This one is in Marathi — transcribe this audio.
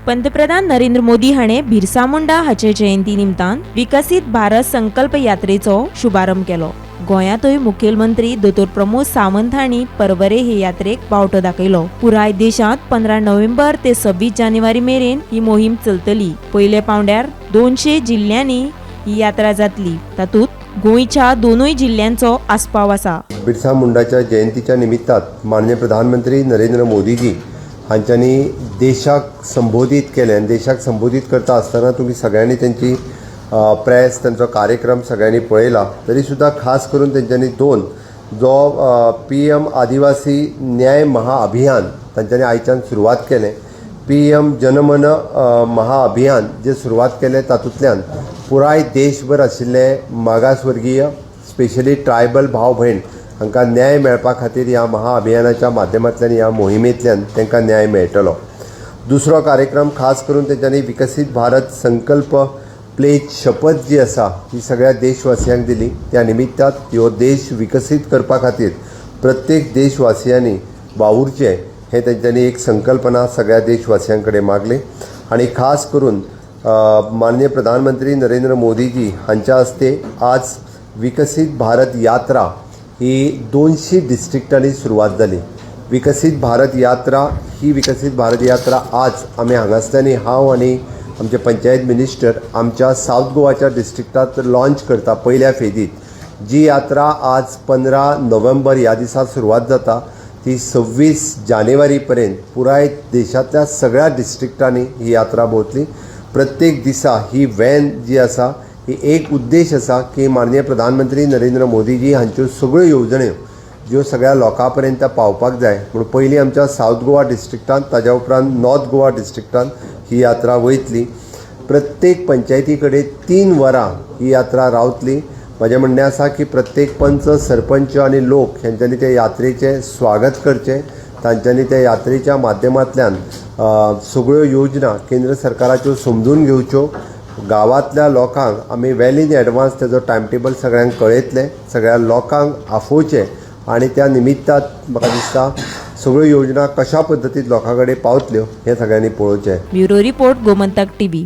पंतप्रधान नरेंद्र मोदी हाणें बिरसा मुंडा हाचे जयंती निमतान विकसित भारत संकल्प यात्रेचो शुभारंभ केलो। गोंयांतूय मुखेलमंत्री दोतोर प्रमोद सावंत हांणी परवरे हे यात्रेक बावटो दाखयलो। पुराय देशांत 15 नोव्हेंबर ते 26 जानेवारी मेरेन ही मोहीम चलतली। पयले पावंड्यार 200 जिल्ल्यांनी ही यात्रा जातली। तातूंत गोंयच्या दोनूय जिल्ल्यांचो आस्पाव आसा। बिरसा मुंडाच्या जयंतीच्या निमित्तान माननीय प्रधानमंत्री नरेंद्र मोदीजी हांच्यांनी देशाक संबोधित केले। देशाक संबोधित करता आसतना तुम्ही सगळ्यांनी त्यांची प्रेस त्यांचा कार्यक्रम सगळ्यांनी पळयला। तरी सुद्धा खास करून त्यांच्यानी दोन जो PM आदिवासी न्याय महाअभियान तांच्यांनी आयच्यान सुरवात केले। PM जनमन महाअभियान जे सुरवात केले तातूंतल्यान पुराय देशभर आशिल्ले मागासवर्गीय स्पेशली ट्रायबल भाव भयण हांकां न्याय मेळपा खातीर ह्या महाअभियानाच्या माध्यमांतल्यान ह्या मोहिमेंतल्यान तांकां न्याय मेळटलो। दुसरो कार्यक्रम खास करून तांच्यांनी विकसित भारत संकल्प प्लेज शपथ जी आसा ही सगळ्या देशवासियांक दिली। त्या निमित्तान ह्यो देश विकसीत करपा खातीर प्रत्येक देशवासियांनी वावुरचें हे तांच्यांनी एक संकल्पना सगळ्या देशवासियां कडेन मागली। आनी खास करून माननीय प्रधानमंत्री नरेंद्र मोदीजी हांच्या हस्ते आज विकसित भारत यात्रा ही 200 डिस्ट्रिक्टांनी सुरवात जाली। विकसित भारत यात्रा आज आमी हांगासल्ल्यानी हांव आनी आमचे पंचायत मिनिस्टर आमच्या साउथ गोवाच्या डिस्ट्रिक्टांत लॉन्च करता पयल्या फेजीत। जी यात्रा आज 15 नोव्हेंबर ह्या दिसा सुरवात जाता ती 26 जानेवारी पर्यंत पुराय देशांतल्या सगळ्या डिस्ट्रिक्टांनी ही यात्रा भोंवतली। प्रत्येक दिसा ही वॅन जी आसा ही एक उद्देश आसा की माननीय प्रधानमंत्री नरेंद्र मोदीजी हांच्यो सगळ्यो येवजण्यो ज्यो सगळ्या लोकां पर्यंत पावपाक जाय म्हणून पयलीं आमच्या साउथ गोवा डिस्ट्रिक्टांत ताज्या उपरांत नॉर्थ गोवा डिस्ट्रिक्टांत ही यात्रा वयतली। प्रत्येक पंचायती कडेन 3 वरां ही यात्रा रावतली। म्हजें म्हणणें आसा की प्रत्येक पंच सरपंच आनी लोक हांच्यांनी त्या यात्रेचें स्वागत करचें। तांच्यांनी त्या यात्रेच्या माध्यमांतल्यान सगळ्यो योजना केंद्र सरकाराच्यो समजून घेवच्यो। गांवांतल्या लोकांक आमी वेल इन एडवान्स तेजो टायम टेबल सगळ्यांक कळयतले, सगळ्या लोकांक आफोवचे आनी त्या निमित्तान म्हाका दिसता सगळ्यो योजना कशा पद्दतीन लोकां कडेन पावतल्यो हें सगळ्यांनी पळोवचें। Bureau report Gomantak TV।